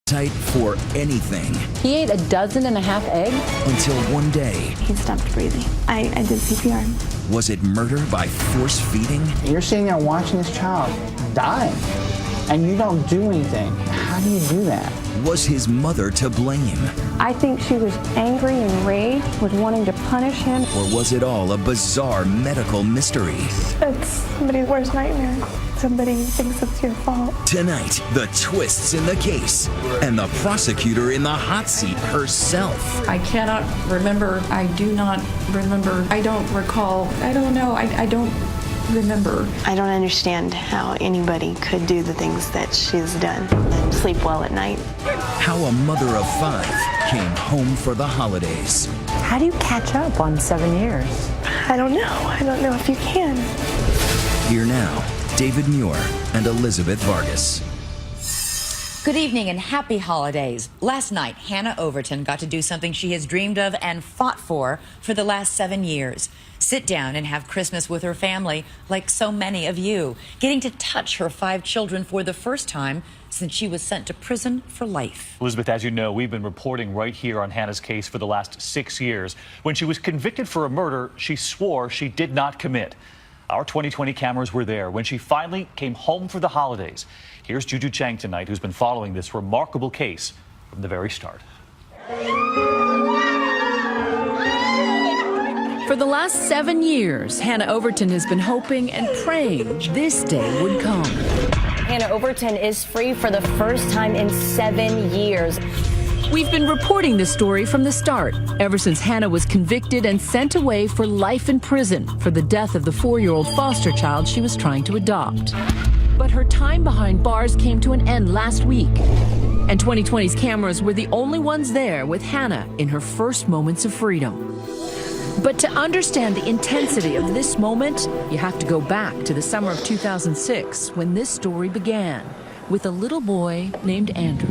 Tight for anything. He ate 1.5 dozen eggs. Until one day. He stopped breathing. I did CPR. Was it murder by force feeding? You're sitting there watching this child dying, and you don't do anything. How do you do that? Was his mother to blame? I think she was angry and raged, was wanting to punish him. Or was it all a bizarre medical mystery? It's somebody's worst nightmare. Somebody thinks it's your fault. Tonight, the twists in the case and the prosecutor in the hot seat herself. I cannot remember. I do not remember. I don't recall. I don't know. I don't remember. I don't understand how anybody could do the things that she's done and sleep well at night. How a mother of 5 came home for the holidays. How do you catch up on 7 years? I don't know. I don't know if you can. Here now, David Muir and Elizabeth Vargas. Good evening and happy holidays. Last night, Hannah Overton got to do something she has dreamed of and fought for the last 7 years. Sit down and have Christmas with her family, like so many of you, getting to touch her 5 children for the first time since she was sent to prison for life. Elizabeth, as you know, we've been reporting right here on Hannah's case for the last 6 years. When she was convicted for a murder she swore she did not commit. Our 2020 cameras were there when she finally came home for the holidays. Here's Juju Chang tonight, who's been following this remarkable case from the very start. For the last 7 years, Hannah Overton has been hoping and praying this day would come. Hannah Overton is free for the first time in 7 years. We've been reporting this story from the start, ever since Hannah was convicted and sent away for life in prison for the death of the 4-year-old foster child she was trying to adopt. But her time behind bars came to an end last week, and 2020's cameras were the only ones there with Hannah in her first moments of freedom. But to understand the intensity of this moment, you have to go back to the summer of 2006 when this story began with a little boy named Andrew.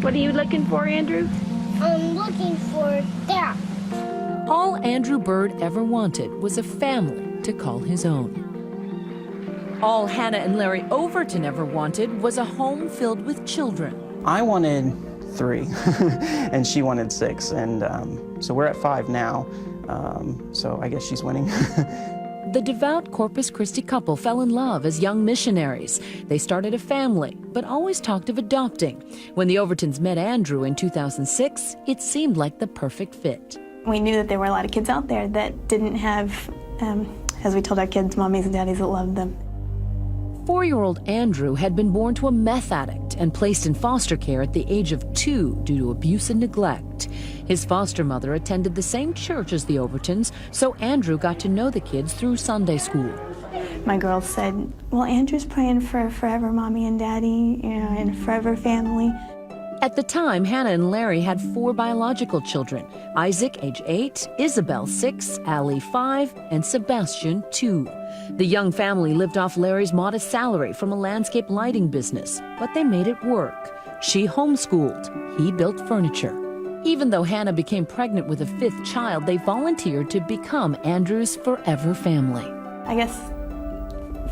What are you looking for, Andrew? I'm looking for that. All Andrew Bird ever wanted was a family to call his own. All Hannah and Larry Overton ever wanted was a home filled with children. I wanted 3, and she wanted 6, and so we're at 5 now. So I guess she's winning. The devout Corpus Christi couple fell in love as young missionaries. They started a family, but always talked of adopting. When the Overtons met Andrew in 2006, it seemed like the perfect fit. We knew that there were a lot of kids out there that didn't have, as we told our kids, mommies and daddies that loved them. 4-year-old Andrew had been born to a meth addict and placed in foster care at the age of 2 due to abuse and neglect. His foster mother attended the same church as the Overtons, so Andrew got to know the kids through Sunday school. My girls said, well, Andrew's praying for forever mommy and daddy, and forever family. At the time, Hannah and Larry had 4 biological children: Isaac, age 8, Isabel, 6, Allie, 5, and Sebastian, 2. The young family lived off Larry's modest salary from a landscape lighting business, but they made it work. She homeschooled. He built furniture. Even though Hannah became pregnant with a 5th child, they volunteered to become Andrew's forever family. I guess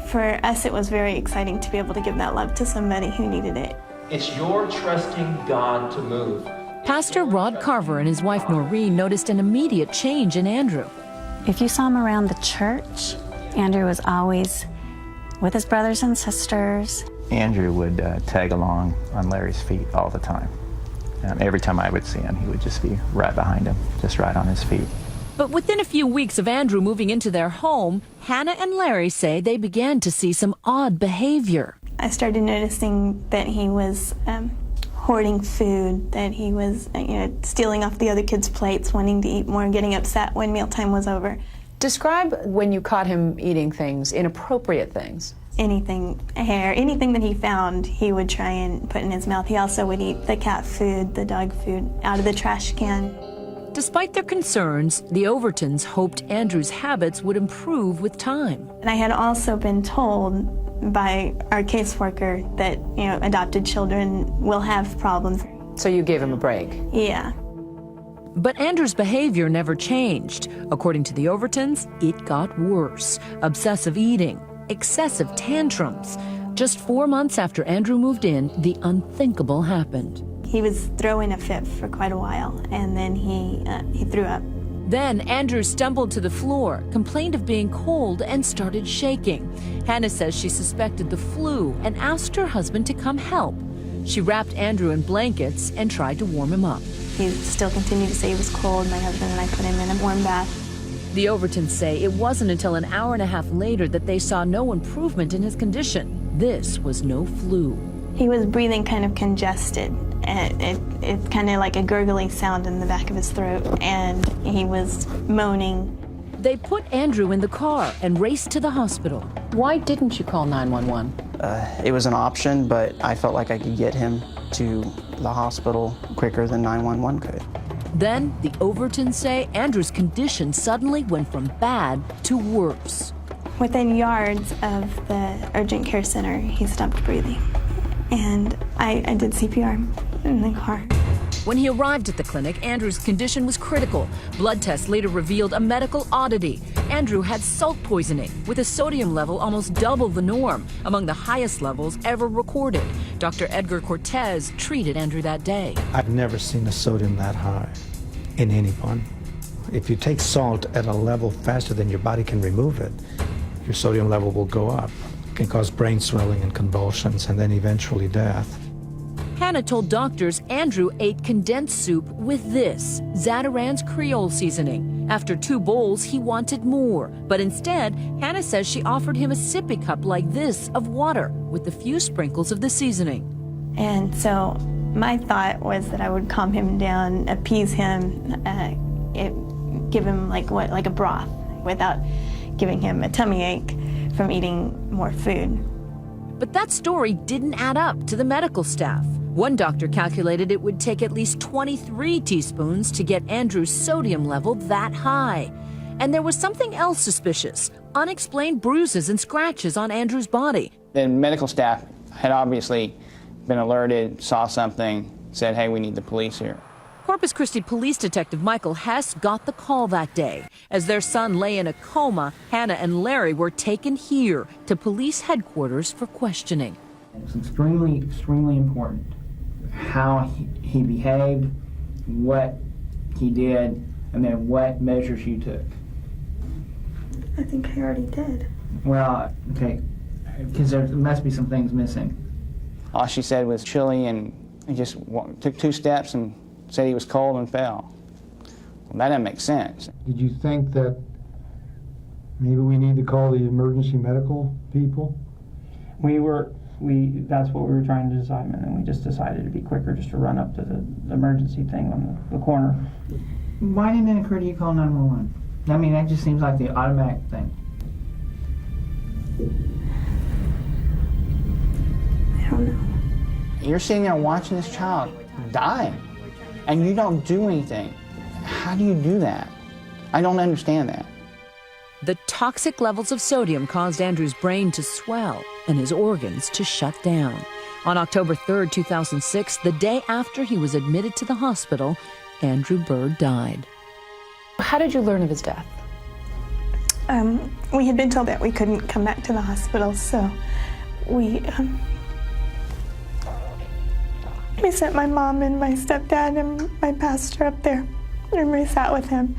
for us it was very exciting to be able to give that love to somebody who needed it. It's your trusting God to move. Pastor Rod Carver and his wife Noreen noticed an immediate change in Andrew. If you saw him around the church, Andrew was always with his brothers and sisters. Andrew would tag along on Larry's feet all the time. Every time I would see him, he would just be right behind him, just right on his feet. But within a few weeks of Andrew moving into their home, Hannah and Larry say they began to see some odd behavior. I started noticing that he was hoarding food, that he was stealing off the other kids' plates, wanting to eat more, and getting upset when mealtime was over. Describe when you caught him eating things, inappropriate things. Anything, hair, anything that he found, he would try and put in his mouth. He also would eat the cat food, the dog food, out of the trash can. Despite their concerns, the Overtons hoped Andrew's habits would improve with time. And I had also been told by our caseworker that, adopted children will have problems. So you gave him a break? Yeah. But Andrew's behavior never changed. According to the Overtons, it got worse. Obsessive eating, excessive tantrums. Just 4 months after Andrew moved in, the unthinkable happened. He was throwing a fit for quite a while, and then he threw up. Then Andrew stumbled to the floor, complained of being cold, and started shaking. Hannah says she suspected the flu and asked her husband to come help. She wrapped Andrew in blankets and tried to warm him up. He still continued to say he was cold. My husband and I put him in a warm bath. The Overtons say it wasn't until an hour and a half later that they saw no improvement in his condition. This was no flu. He was breathing kind of congested. It's kind of like a gurgling sound in the back of his throat, and he was moaning. They put Andrew in the car and raced to the hospital. Why didn't you call 911? It was an option, but I felt like I could get him to the hospital quicker than 911 could. Then the Overtons say Andrew's condition suddenly went from bad to worse. Within yards of the urgent care center, he stopped breathing. And I did CPR in the car. When he arrived at the clinic, Andrew's condition was critical. Blood tests later revealed a medical oddity. Andrew had salt poisoning, with a sodium level almost double the norm, among the highest levels ever recorded. Dr. Edgar Cortez treated Andrew that day. I've never seen a sodium that high in anyone. If you take salt at a level faster than your body can remove it, your sodium level will go up. It can cause brain swelling and convulsions, and then eventually death. Hannah told doctors Andrew ate condensed soup with this, Zatarain's Creole seasoning. After 2 bowls, he wanted more. But instead, Hannah says she offered him a sippy cup like this of water with a few sprinkles of the seasoning. And so my thought was that I would calm him down, appease him, give him like a broth without giving him a tummy ache from eating more food. But that story didn't add up to the medical staff. One doctor calculated it would take at least 23 teaspoons to get Andrew's sodium level that high. And there was something else suspicious, unexplained bruises and scratches on Andrew's body. The medical staff had obviously been alerted, saw something, said, hey, we need the police here. Corpus Christi Police Detective Michael Hess got the call that day. As their son lay in a coma, Hannah and Larry were taken here to police headquarters for questioning. It's extremely, extremely important how he behaved, what he did, and then what measures you took. I think I already did. Well, okay, because there must be some things missing. All she said was chilly, and he just took 2 steps and said he was cold and fell. Well, that doesn't make sense. Did you think that maybe we need to call the emergency medical people? That's what we were trying to decide, and then we just decided it'd be quicker just to run up to the emergency thing on the corner. Why didn't it occur to you to call 911? I mean, that just seems like the automatic thing. I don't know. You're sitting there watching this child dying, and you don't do anything. How do you do that? I don't understand that. The toxic levels of sodium caused Andrew's brain to swell and his organs to shut down. On October 3rd, 2006, the day after he was admitted to the hospital, Andrew Bird died. How did you learn of his death? We had been told that we couldn't come back to the hospital, so we sent my mom and my stepdad and my pastor up there, and we sat with him.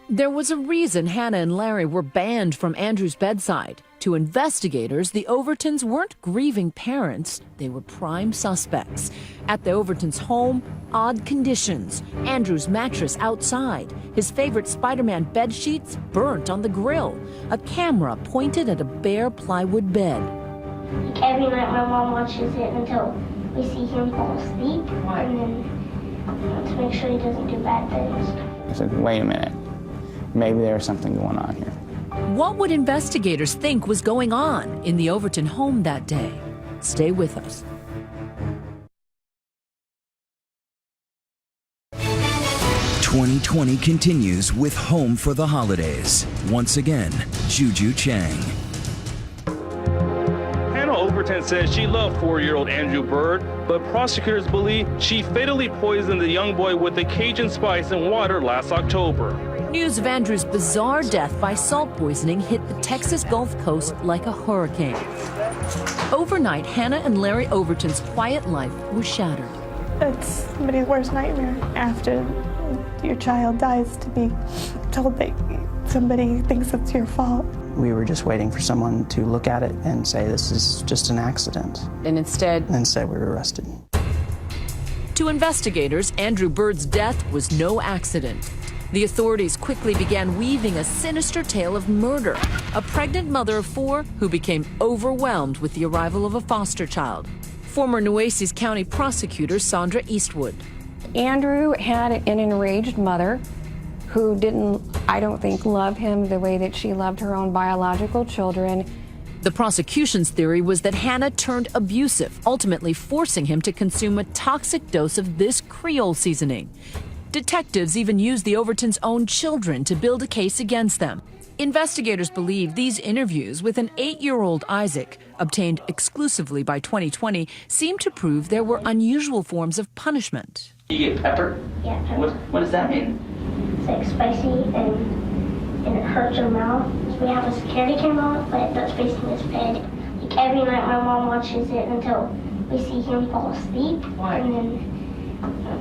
There was a reason Hannah and Larry were banned from Andrew's bedside. To investigators, the Overtons weren't grieving parents, they were prime suspects. At the Overtons' home, odd conditions. Andrew's mattress outside, his favorite Spider-Man bed sheets burnt on the grill, a camera pointed at a bare plywood bed. Every night my mom watches it until we see him fall asleep, and then to make sure he doesn't do bad things. I said, wait a minute. Maybe there's something going on here. What would investigators think was going on in the Overton home that day? Stay with us. "2020 continues with Home for the Holidays. Once again, Juju Chang. Hannah Overton says she loved 4-year-old Andrew Bird, but prosecutors believe she fatally poisoned the young boy with the Cajun spice and water last October. News of Andrew's bizarre death by salt poisoning hit the Texas Gulf Coast like a hurricane. Overnight, Hannah and Larry Overton's quiet life was shattered. It's somebody's worst nightmare after your child dies to be told that somebody thinks it's your fault. We were just waiting for someone to look at it and say this is just an accident. And instead we were arrested. To investigators, Andrew Bird's death was no accident. The authorities quickly began weaving a sinister tale of murder. A pregnant mother of 4 who became overwhelmed with the arrival of a foster child. Former Nueces County prosecutor Sandra Eastwood. Andrew had an enraged mother who didn't, I don't think, love him the way that she loved her own biological children. The prosecution's theory was that Hannah turned abusive, ultimately forcing him to consume a toxic dose of this Creole seasoning. Detectives even used the Overtons' own children to build a case against them. Investigators believe these interviews with an 8-year-old Isaac, obtained exclusively by 2020, seem to prove there were unusual forms of punishment. You get pepper? Yeah, pepper. What does that mean? It's like spicy and it hurts your mouth. We have a security camera, but that's facing his bed. Like every night my mom watches it until we see him fall asleep. Why? And then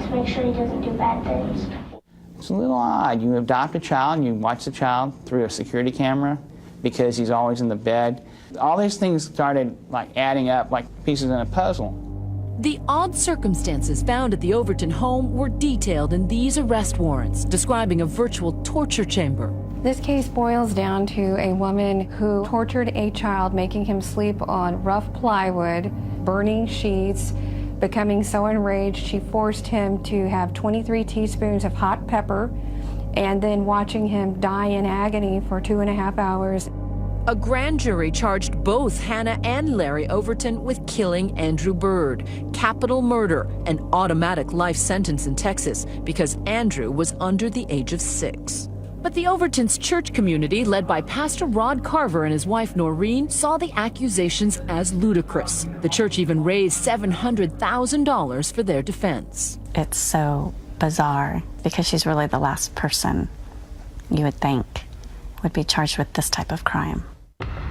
to make sure he doesn't do bad things. It's a little odd. You adopt a child and you watch the child through a security camera because he's always in the bed. All these things started like adding up like pieces in a puzzle. The odd circumstances found at the Overton home were detailed in these arrest warrants, describing a virtual torture chamber. This case boils down to a woman who tortured a child, making him sleep on rough plywood, burning sheets, becoming so enraged she forced him to have 23 teaspoons of hot pepper, and then watching him die in agony for 2.5 hours. A grand jury charged both Hannah and Larry Overton with killing Andrew Bird, capital murder, an automatic life sentence in Texas because Andrew was under the age of 6. But the Overtons' church community, led by Pastor Rod Carver and his wife Noreen, saw the accusations as ludicrous. The church even raised $700,000 for their defense. It's so bizarre because she's really the last person you would think would be charged with this type of crime.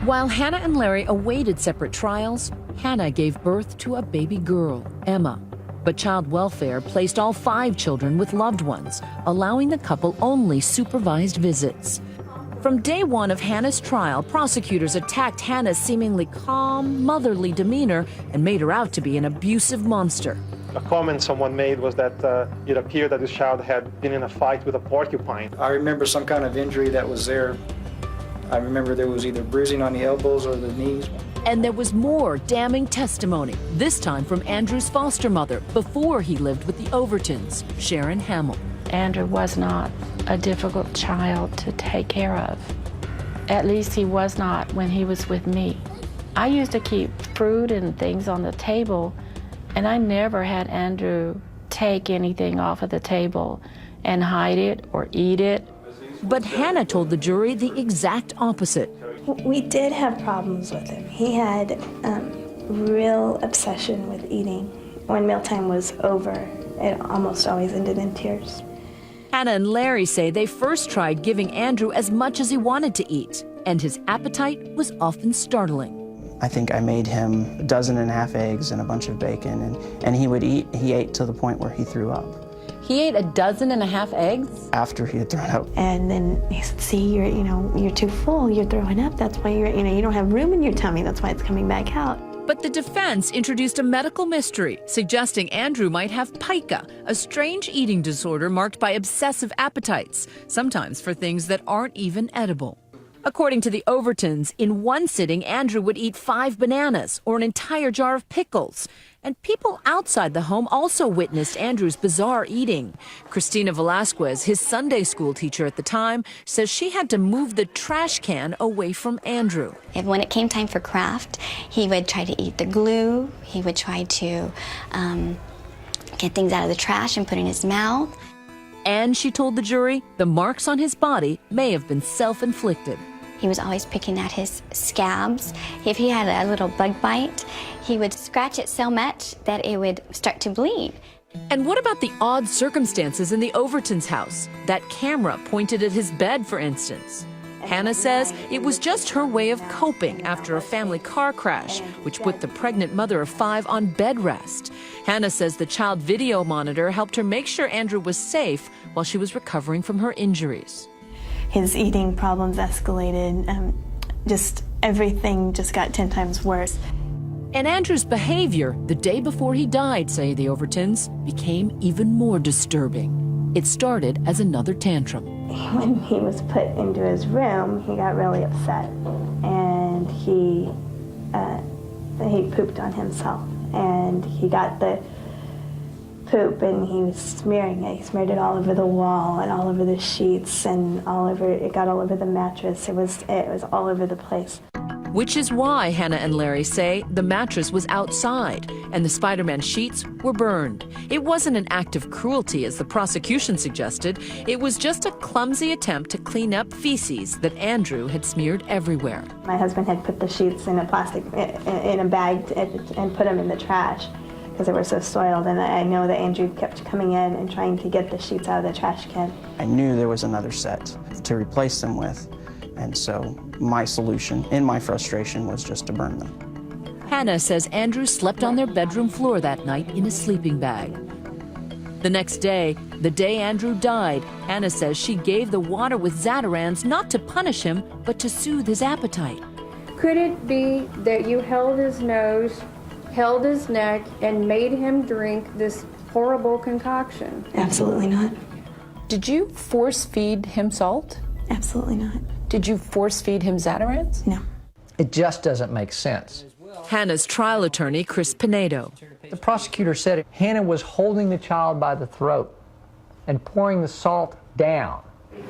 While Hannah and Larry awaited separate trials, Hannah gave birth to a baby girl, Emma. But child welfare placed all 5 children with loved ones, allowing the couple only supervised visits. From day 1 of Hannah's trial, prosecutors attacked Hannah's seemingly calm, motherly demeanor and made her out to be an abusive monster. A comment someone made was that it appeared that this child had been in a fight with a porcupine. I remember some kind of injury that was there. I remember there was either bruising on the elbows or the knees. And there was more damning testimony, this time from Andrew's foster mother before he lived with the Overtons, Sharon Hamill. Andrew was not a difficult child to take care of. At least he was not when he was with me. I used to keep fruit and things on the table, and I never had Andrew take anything off of the table and hide it or eat it. But Hannah told the jury the exact opposite. We did have problems with him. He had real obsession with eating. When mealtime was over, it almost always ended in tears. Hannah and Larry say they first tried giving Andrew as much as he wanted to eat, and his appetite was often startling. I think I made him 1.5 dozen eggs and a bunch of bacon, and he would eat. He ate to the point where he threw up. He ate 1.5 dozen eggs? After he had thrown up. And then he said, see, you're too full, you're throwing up, that's why you don't have room in your tummy, that's why it's coming back out. But the defense introduced a medical mystery, suggesting Andrew might have pica, a strange eating disorder marked by obsessive appetites, sometimes for things that aren't even edible. According to the Overtons, in one sitting, Andrew would eat 5 bananas or an entire jar of pickles. And people outside the home also witnessed Andrew's bizarre eating. Christina Velasquez, his Sunday school teacher at the time, says she had to move the trash can away from Andrew. When it came time for craft, he would try to eat the glue. He would try to get things out of the trash and put in his mouth. And she told the jury the marks on his body may have been self-inflicted. He was always picking at his scabs. If he had a little bug bite, he would scratch it so much that it would start to bleed. And what about the odd circumstances in the Overtons' house? That camera pointed at his bed, for instance. Hannah says it was just her way of coping after a family car crash, which put the pregnant mother of 5 on bed rest. Hannah says the child video monitor helped her make sure Andrew was safe while she was recovering from her injuries. His eating problems escalated. Just everything just got 10 times worse. And Andrew's behavior the day before he died, say the Overtons, became even more disturbing. It started as another tantrum. When he was put into his room, he got really upset, and he pooped on himself, and he got the poop and he was smearing it. He smeared it all over the wall and all over the sheets and all over. It got all over the mattress. It was all over the place. Which is why Hannah and Larry say the mattress was outside and the Spider-Man sheets were burned. It wasn't an act of cruelty, as the prosecution suggested. It was just a clumsy attempt to clean up feces that Andrew had smeared everywhere. My husband had put the sheets in a bag and put them in the trash because they were so soiled, and I know that Andrew kept coming in and trying to get the sheets out of the trash can. I knew there was another set to replace them with, and so my solution, in my frustration, was just to burn them. Hannah says Andrew slept on their bedroom floor that night in a sleeping bag. The next day, the day Andrew died, Hannah says she gave the water with Zatarans not to punish him, but to soothe his appetite. Could it be that you held his nose, held his neck, and made him drink this horrible concoction? Absolutely not. Did you force feed him salt? Absolutely not. Did you force feed him Zatarans? No. It just doesn't make sense. Hannah's trial attorney, Chris Pinedo. The prosecutor said Hannah was holding the child by the throat and pouring the salt down.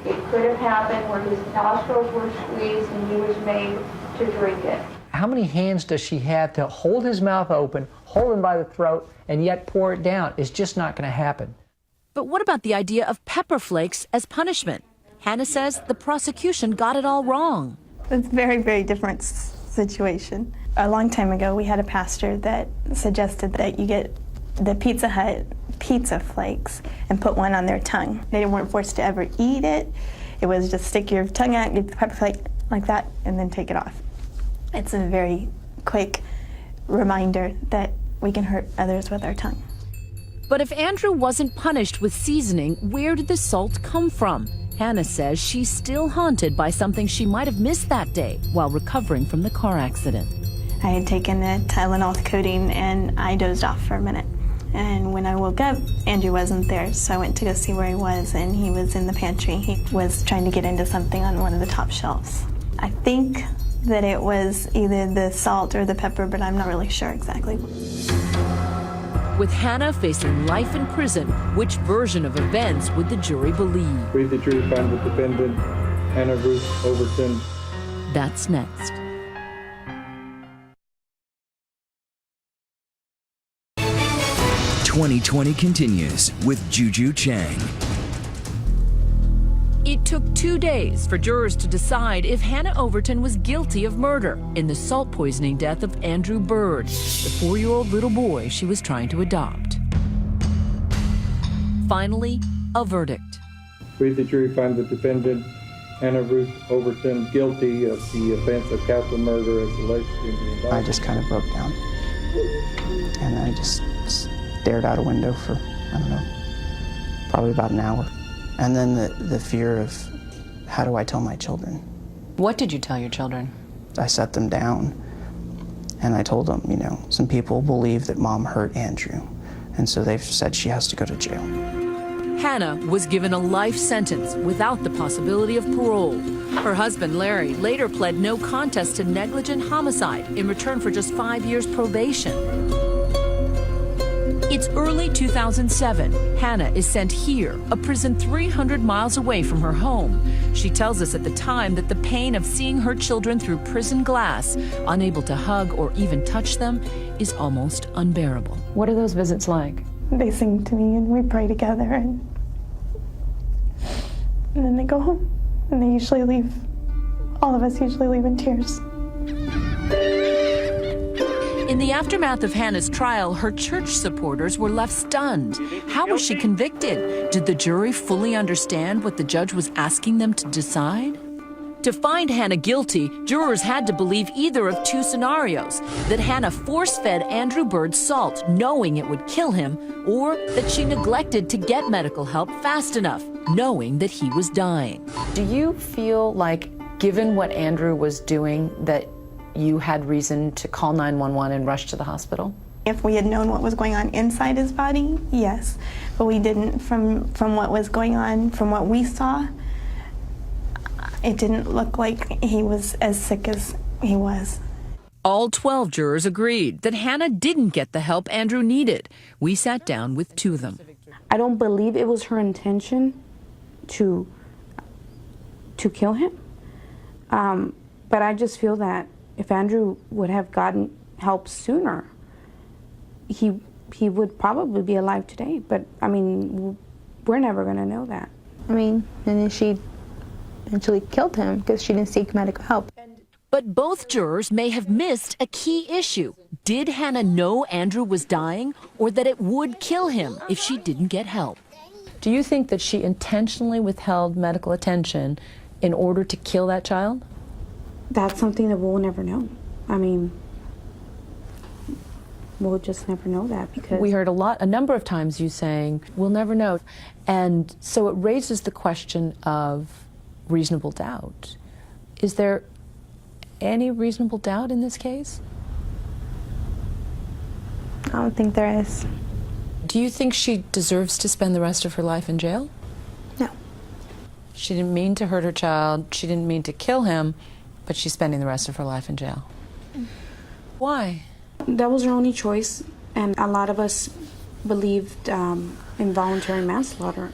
It could have happened where his nostrils were squeezed and he was made to drink it. How many hands does she have to hold his mouth open, hold him by the throat, and yet pour it down? It's just not going to happen. But what about the idea of pepper flakes as punishment? Hannah says the prosecution got it all wrong. It's a very, very different situation. A long time ago, we had a pastor that suggested that you get the Pizza Hut pizza flakes and put one on their tongue. They weren't forced to ever eat it. It was just stick your tongue out, get the pepper flake like that, and then take it off. It's a very quick reminder that we can hurt others with our tongue. But if Andrew wasn't punished with seasoning, where did the salt come from? Hannah says she's still haunted by something she might have missed that day while recovering from the car accident. I had taken a Tylenol codeine and I dozed off for a minute. And when I woke up, Andrew wasn't there, so I went to go see where he was, and he was in the pantry. He was trying to get into something on one of the top shelves. I think that it was either the salt or the pepper, but I'm not really sure exactly. With Hannah facing life in prison, which version of events would the jury believe? We, the jury, find the defendant, Hannah Ruth Overton. That's next. "2020 continues with Juju Chang. It took 2 days for jurors to decide if Hannah Overton was guilty of murder in the salt poisoning death of Andrew Bird, the 4-year-old little boy she was trying to adopt. Finally, a verdict. We, the jury, find the defendant, Hannah Ruth Overton, guilty of the offense of capital murder as alleged in the indictment. I just kind of broke down, and I just stared out a window for, I don't know, probably about an hour. And then the fear of, how do I tell my children? What did you tell your children? I sat them down and I told them, you know, some people believe that Mom hurt Andrew, and so they've said she has to go to jail. Hannah was given a life sentence without the possibility of parole. Her husband, Larry, later pled no contest to negligent homicide in return for just 5 years probation. It's early 2007. Hannah is sent here, a prison 300 miles away from her home. She tells us at the time that the pain of seeing her children through prison glass, unable to hug or even touch them, is almost unbearable. What are those visits like? They sing to me and we pray together, and then they go home. And they usually leave, all of us usually leave in tears. In the aftermath of Hannah's trial, her church supporters were left stunned. How was she convicted? Did the jury fully understand what the judge was asking them to decide? To find Hannah guilty, jurors had to believe either of two scenarios: that Hannah force-fed Andrew Bird salt knowing it would kill him, or that she neglected to get medical help fast enough, knowing that he was dying. Do you feel like, given what Andrew was doing, that you had reason to call 911 and rush to the hospital? If we had known what was going on inside his body, yes, but we didn't. From what was going on, from what we saw, it didn't look like he was as sick as he was. All 12 jurors agreed that Hannah didn't get the help Andrew needed. We sat down with two of them. I don't believe it was her intention to kill him, but I just feel that if Andrew would have gotten help sooner, he would probably be alive today. But I mean, we're never going to know that. I mean, and then she eventually killed him because she didn't seek medical help. But both jurors may have missed a key issue. Did Hannah know Andrew was dying, or that it would kill him if she didn't get help? Do you think that she intentionally withheld medical attention in order to kill that child? That's something that we'll never know. I mean, we'll just never know that, because we heard a number of times you saying, we'll never know. And so it raises the question of reasonable doubt. Is there any reasonable doubt in this case? I don't think there is. Do you think she deserves to spend the rest of her life in jail? No. She didn't mean to hurt her child, she didn't mean to kill him, but she's spending the rest of her life in jail. Why? That was her only choice, and a lot of us believed involuntary manslaughter.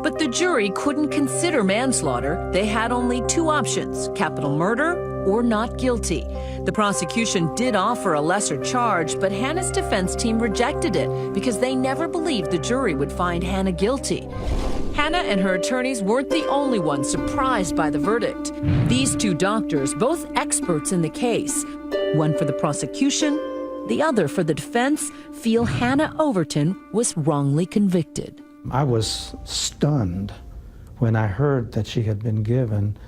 But the jury couldn't consider manslaughter. They had only two options: capital murder or not guilty. The prosecution did offer a lesser charge, but Hannah's defense team rejected it because they never believed the jury would find Hannah guilty. Hannah and her attorneys weren't the only ones surprised by the verdict. These two doctors, both experts in the case, one for the prosecution, the other for the defense, feel Hannah Overton was wrongly convicted. I was stunned when I heard that she had been given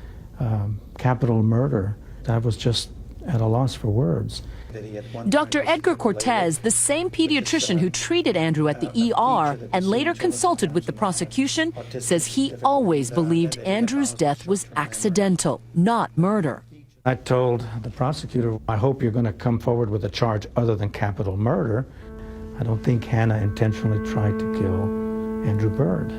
capital murder. I was just at a loss for words. Dr. Edgar Cortez, the same pediatrician who treated Andrew at the ER and later consulted with the prosecution, says he always believed Andrew's death was accidental, not murder. I told the prosecutor, I hope you're going to come forward with a charge other than capital murder. I don't think Hannah intentionally tried to kill Andrew Bird.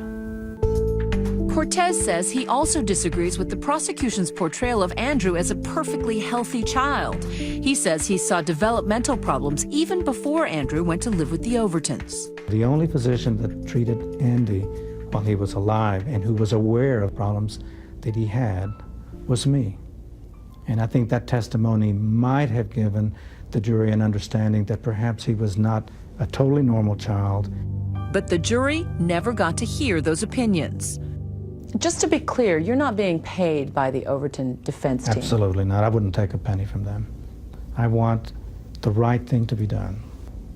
Cortez says he also disagrees with the prosecution's portrayal of Andrew as a perfectly healthy child. He says he saw developmental problems even before Andrew went to live with the Overtons. The only physician that treated Andy while he was alive and who was aware of problems that he had was me. And I think that testimony might have given the jury an understanding that perhaps he was not a totally normal child. But the jury never got to hear those opinions. Just to be clear, you're not being paid by the Overton defense team. Absolutely not. I wouldn't take a penny from them. I want the right thing to be done.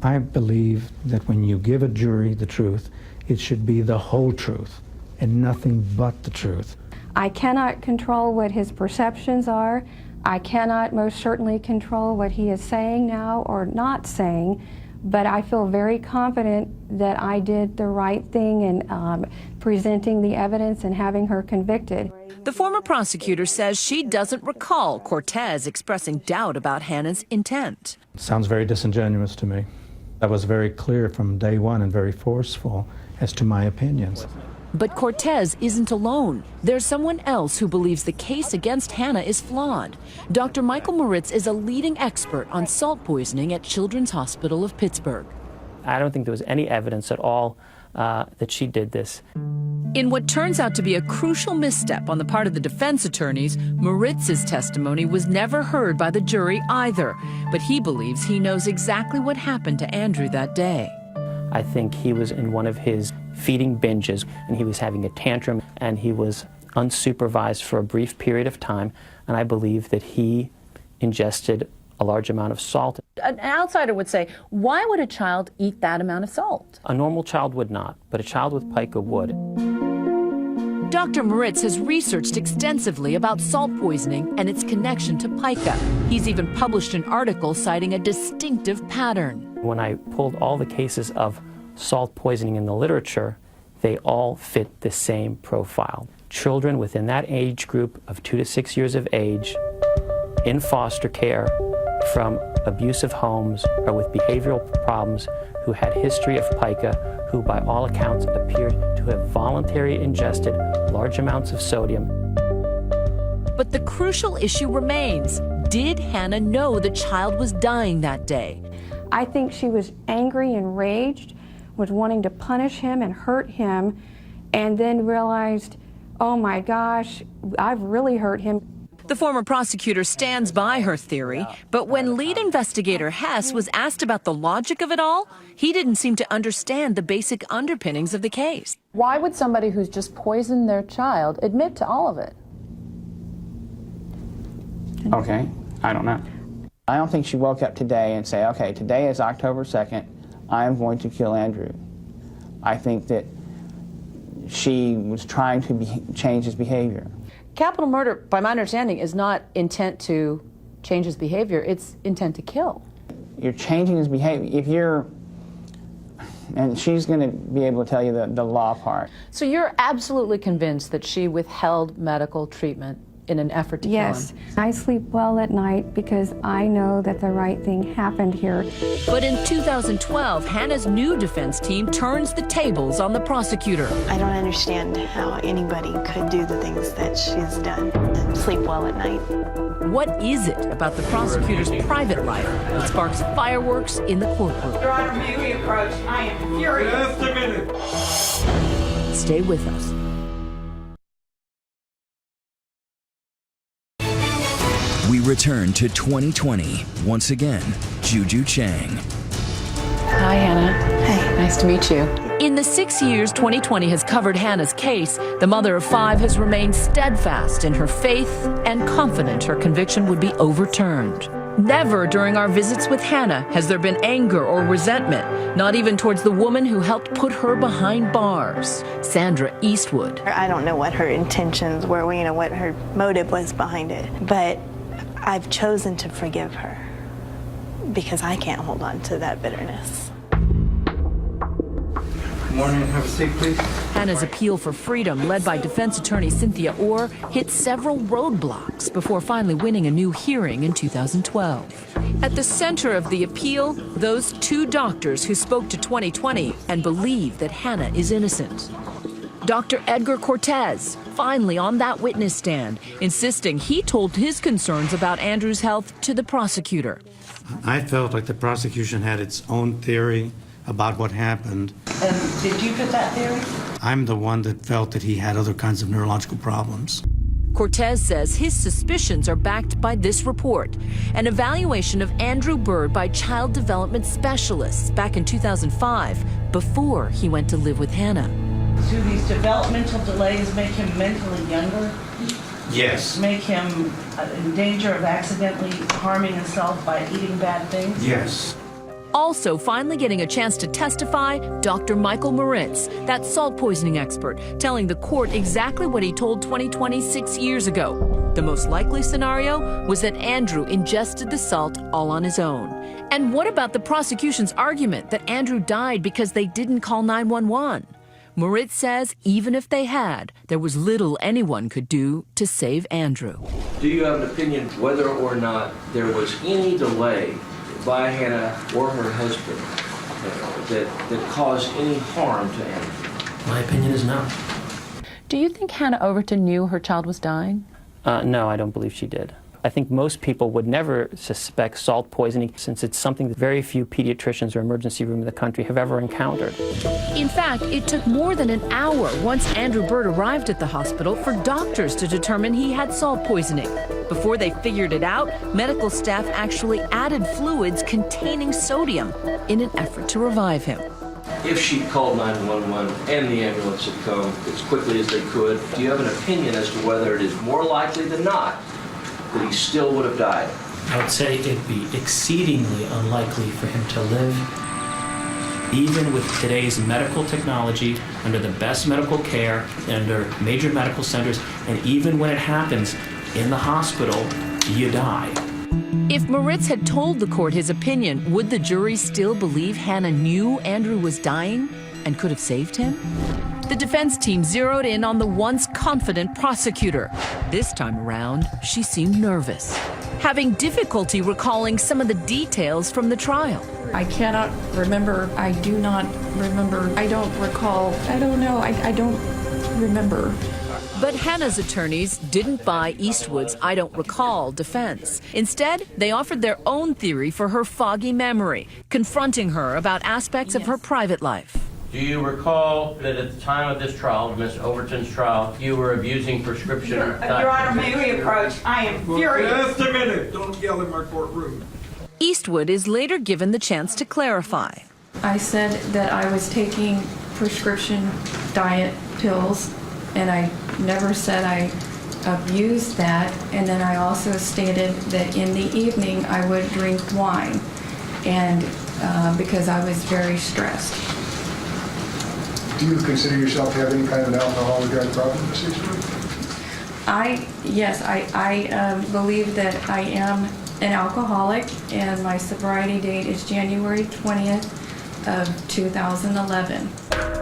I believe that when you give a jury the truth, it should be the whole truth and nothing but the truth. I cannot control what his perceptions are. I cannot most certainly control what he is saying now or not saying, but I feel very confident that I did the right thing in presenting the evidence and having her convicted. The former prosecutor says she doesn't recall Cortez expressing doubt about Hannah's intent. It sounds very disingenuous to me. I was very clear from day one and very forceful as to my opinions. But Cortez isn't alone. There's someone else who believes the case against Hannah is flawed. Dr. Michael Moritz is a leading expert on salt poisoning at Children's Hospital of Pittsburgh. I don't think there was any evidence at all that she did this. In what turns out to be a crucial misstep on the part of the defense attorneys, Moritz's testimony was never heard by the jury either. But he believes he knows exactly what happened to Andrew that day. I think he was in one of his feeding binges, and he was having a tantrum, and he was unsupervised for a brief period of time, and I believe that he ingested a large amount of salt. An outsider would say, why would a child eat that amount of salt? A normal child would not, but a child with pica would. Dr. Moritz has researched extensively about salt poisoning and its connection to pica. He's even published an article citing a distinctive pattern. When I pulled all the cases of salt poisoning in the literature, they all fit the same profile. Children within that age group of 2 to 6 years of age, in foster care, from abusive homes or with behavioral problems, who had history of pica, who by all accounts appeared to have voluntarily ingested large amounts of sodium. But the crucial issue remains. Did Hannah know the child was dying that day? I think she was angry, enraged, was wanting to punish him and hurt him, and then realized, oh my gosh, I've really hurt him. The former prosecutor stands by her theory, but when lead investigator Hess was asked about the logic of it all, he didn't seem to understand the basic underpinnings of the case. Why would somebody who's just poisoned their child admit to all of it? Okay, I don't know. I don't think she woke up today and say, okay, today is October 2nd, I am going to kill Andrew. I think that she was trying to change his behavior. Capital murder, by my understanding, is not intent to change his behavior, it's intent to kill. You're changing his behavior. If you're, and she's going to be able to tell you the law part. So you're absolutely convinced that she withheld medical treatment in an effort to kill him? Yes. I sleep well at night because I know that the right thing happened here. But in 2012, Hannah's new defense team turns the tables on the prosecutor. I don't understand how anybody could do the things that she's done and sleep well at night. What is it about the prosecutor's private life that sparks fireworks in the courtroom? Your Honor, may we approach? I am furious. Just a minute. Stay with us. We return to 2020. Once again, Juju Chang. Hi, Hannah. Hey. Nice to meet you. In the 6 years 2020 has covered Hannah's case, the mother of 5 has remained steadfast in her faith and confident her conviction would be overturned. Never during our visits with Hannah has there been anger or resentment, not even towards the woman who helped put her behind bars, Sandra Eastwood. I don't know what her intentions were, what her motive was behind it, but I've chosen to forgive her because I can't hold on to that bitterness. Good morning. Have a seat, please. Hannah's appeal for freedom, led by defense attorney Cynthia Orr, hit several roadblocks before finally winning a new hearing in 2012. At the center of the appeal, those 2 doctors who spoke to 2020 and believe that Hannah is innocent. Dr. Edgar Cortez, finally on that witness stand, insisting he told his concerns about Andrew's health to the prosecutor. I felt like the prosecution had its own theory about what happened. And did you fit that theory? I'm the one that felt that he had other kinds of neurological problems. Cortez says his suspicions are backed by this report, an evaluation of Andrew Bird by child development specialists back in 2005, before he went to live with Hannah. Do these developmental delays make him mentally younger? Yes. Make him in danger of accidentally harming himself by eating bad things? Yes. Also, finally getting a chance to testify, Dr. Michael Moritz, that salt poisoning expert, telling the court exactly what he told 2020 6 years ago. The most likely scenario was that Andrew ingested the salt all on his own. And what about the prosecution's argument that Andrew died because they didn't call 911? Moritz says even if they had, there was little anyone could do to save Andrew. Do you have an opinion whether or not there was any delay by Hannah or her husband that caused any harm to Andrew? My opinion is no. Do you think Hannah Overton knew her child was dying? No, I don't believe she did. I think most people would never suspect salt poisoning, since it's something that very few pediatricians or emergency room in the country have ever encountered. In fact, it took more than an hour once Andrew Bird arrived at the hospital for doctors to determine he had salt poisoning. Before they figured it out, medical staff actually added fluids containing sodium in an effort to revive him. If she called 911 and the ambulance had come as quickly as they could, do you have an opinion as to whether it is more likely than not that he still would have died? I would say it'd be exceedingly unlikely for him to live. even with today's medical technology, under the best medical care, under major medical centers, and even when it happens in the hospital, you die. If Moritz had told the court his opinion, would the jury still believe Hannah knew Andrew was dying and could have saved him? The defense team zeroed in on the once confident prosecutor. This time around, she seemed nervous, having difficulty recalling some of the details from the trial. I cannot remember. I do not remember. I don't recall. I don't know. I don't remember. But Hannah's attorneys didn't buy Eastwood's I don't recall defense. Instead, they offered their own theory for her foggy memory, confronting her about aspects of her private life. Do you recall that at the time of this trial, Ms. Overton's trial, you were abusing prescription? Your Honor, may we approach? I am furious. Just a minute. Don't yell in my courtroom. Eastwood is later given the chance to clarify. I said that I was taking prescription diet pills, and I never said I abused that. And then I also stated that in the evening I would drink wine, and because I was very stressed. Do you consider yourself to have any kind of an alcohol or drug problem, Ms. Eastwood? Yes, I believe that I am an alcoholic, and my sobriety date is January 20th of 2011.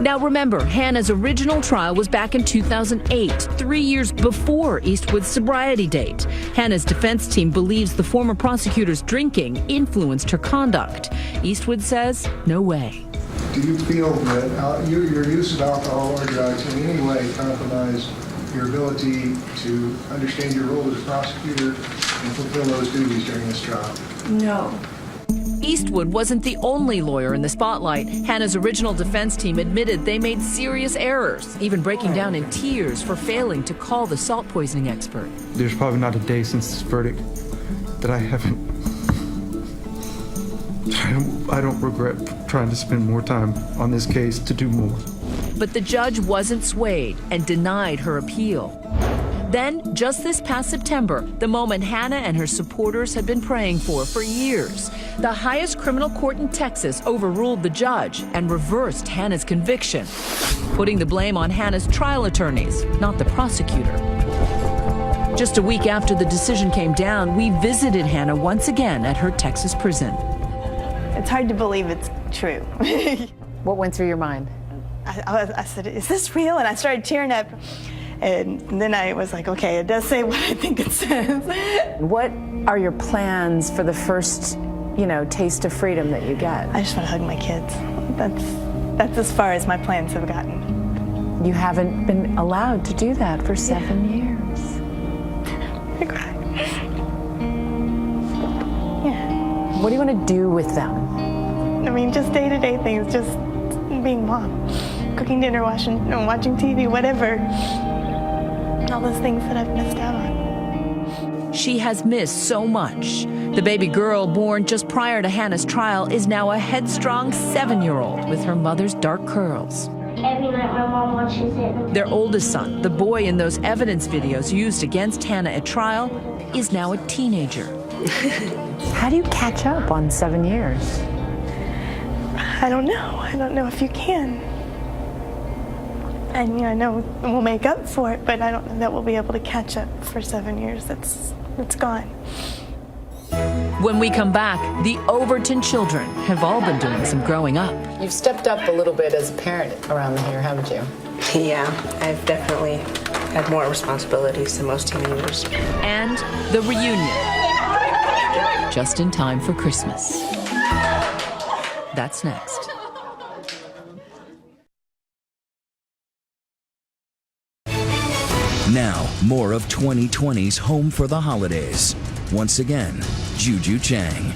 Now remember, Hannah's original trial was back in 2008, 3 years before Eastwood's sobriety date. Hannah's defense team believes the former prosecutor's drinking influenced her conduct. Eastwood says, no way. Do you feel that your use of alcohol or drugs in any way compromised your ability to understand your role as a prosecutor and fulfill those duties during this trial? No. Eastwood wasn't the only lawyer in the spotlight. Hannah's original defense team admitted they made serious errors, even breaking down in tears for failing to call the salt poisoning expert. There's probably not a day since this verdict that I haven't... I don't regret trying to spend more time on this case to do more. But the judge wasn't swayed and denied her appeal. Then, just this past September, the moment Hannah and her supporters had been praying for years, the highest criminal court in Texas overruled the judge and reversed Hannah's conviction, putting the blame on Hannah's trial attorneys, not the prosecutor. Just a week after the decision came down, we visited Hannah once again at her Texas prison. It's hard to believe it's true. What went through your mind? I said, is this real? And I started tearing up. And then I was like, okay, it does say what I think it says. What are your plans for the first, taste of freedom that you get? I just want to hug my kids. That's as far as my plans have gotten. You haven't been allowed to do that for 7 years. I cry. Yeah. What do you want to do with them? I mean, just day-to-day things, just being mom, cooking dinner, watching TV, whatever. All those things that I've missed out on. She has missed so much. The baby girl born just prior to Hannah's trial is now a headstrong 7-year-old with her mother's dark curls. Every night my mom watches it. Their oldest son, the boy in those evidence videos used against Hannah at trial, is now a teenager. How do you catch up on 7 years? I don't know. I don't know if you can. And I know we'll make up for it, but I don't know that we'll be able to catch up for 7 years. It's gone. When we come back, the Overton children have all been doing some growing up. You've stepped up a little bit as a parent around here, haven't you? Yeah, I've definitely had more responsibilities than most teenagers. And the reunion. Just in time for Christmas. That's next. Now, more of 2020's Home for the Holidays. Once again, Juju Chang.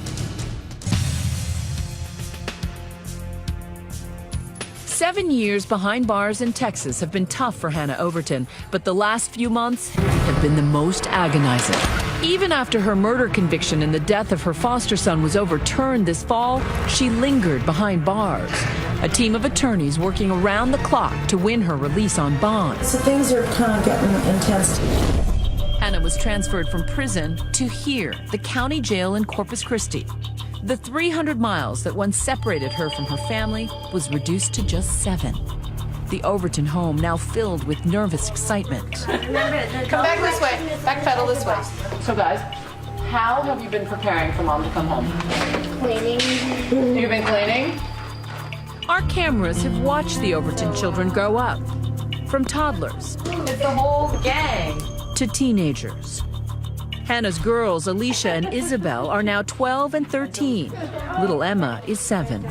Seven years behind bars in Texas have been tough for Hannah Overton, but the last few months have been the most agonizing. Even after her murder conviction and the death of her foster son was overturned this fall, she lingered behind bars. A team of attorneys working around the clock to win her release on bond. So things are kind of getting intense. Hannah was transferred from prison to here, the county jail in Corpus Christi. The 300 miles that once separated her from her family was reduced to just 7. The Overton home now filled with nervous excitement. Come back this way. Backpedal this way. So guys, how have you been preparing for Mom to come home? Cleaning. You've been cleaning? Our cameras have watched the Overton children grow up, from toddlers It's the whole gang. to teenagers. Hannah's girls, Alicia and Isabel, are now 12 and 13. Little Emma is 7.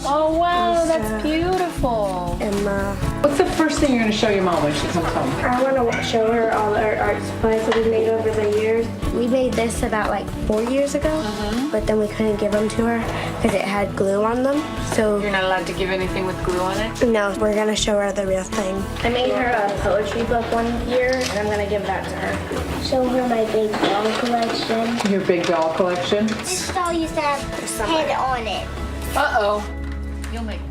Oh wow, that's beautiful. Emma. What's the first thing you're going to show your mom when she comes home? I want to show her all our art supplies that we made over the years. We made this about like 4 years ago, but then we couldn't give them to her because it had glue on them. So You're not allowed to give anything with glue on it? no, we're going to show her the real thing. I made her a poetry book one year, and I'm going to give that to her. Show her my big doll collection. Your big doll collection? This doll used to have head on it. Uh-oh.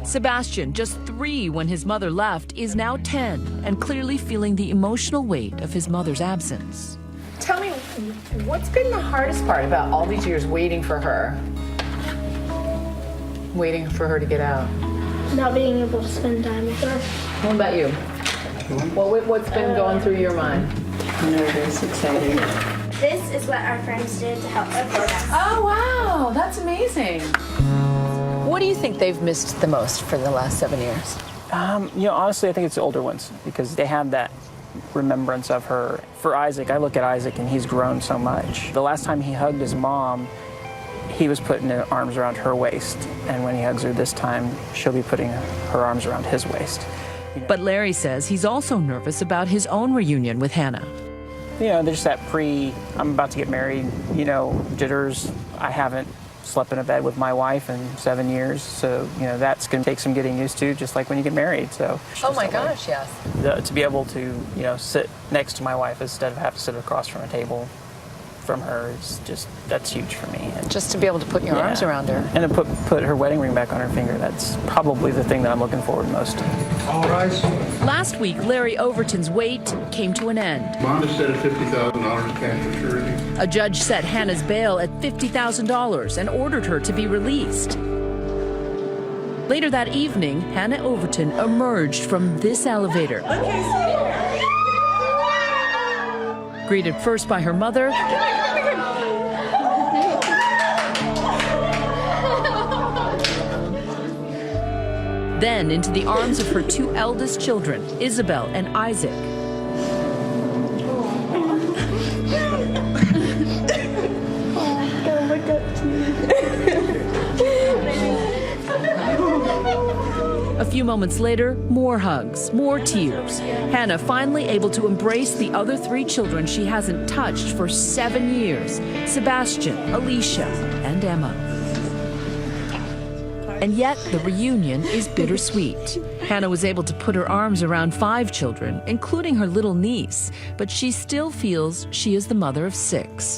Sebastian, just 3 when his mother left, is now 10 and clearly feeling the emotional weight of his mother's absence. Tell me, what's been the hardest part about all these years waiting for her? Waiting for her to get out. Not being able to spend time with her. What about you? What's been going through your mind? Nervous, excited. This is what our friends did to help support us. Oh, wow, that's amazing. What do you think they've missed the most for the last 7 years? Honestly, I think it's the older ones because they have that remembrance of her. For Isaac, I look at Isaac and he's grown so much. The last time he hugged his mom, he was putting his arms around her waist. And when he hugs her this time, she'll be putting her arms around his waist. But Larry says he's also nervous about his own reunion with Hannah. There's that I'm about to get married, jitters. I haven't slept in a bed with my wife in 7 years, so that's going to take some getting used to, just like when you get married. So Oh my gosh, yes. to be able to sit next to my wife instead of have to sit across from a table from her is that's huge for me. And just to be able to put your arms around her and to put her wedding ring back on her finger, that's probably the thing that I'm looking forward most to. All rise. Last week, Larry Overton's wait came to an end. Bond is set at $50,000 cash for surety. A judge set Hannah's bail at $50,000 and ordered her to be released. Later that evening, Hannah Overton emerged from this elevator. Greeted first by her mother, then into the arms of her 2 eldest children, Isabel and Isaac. A few moments later, more hugs, more tears. Hannah finally able to embrace the other 3 children she hasn't touched for 7 years, Sebastian, Alicia, and Emma. And yet, the reunion is bittersweet. Hannah was able to put her arms around 5 children, including her little niece, but she still feels she is the mother of 6.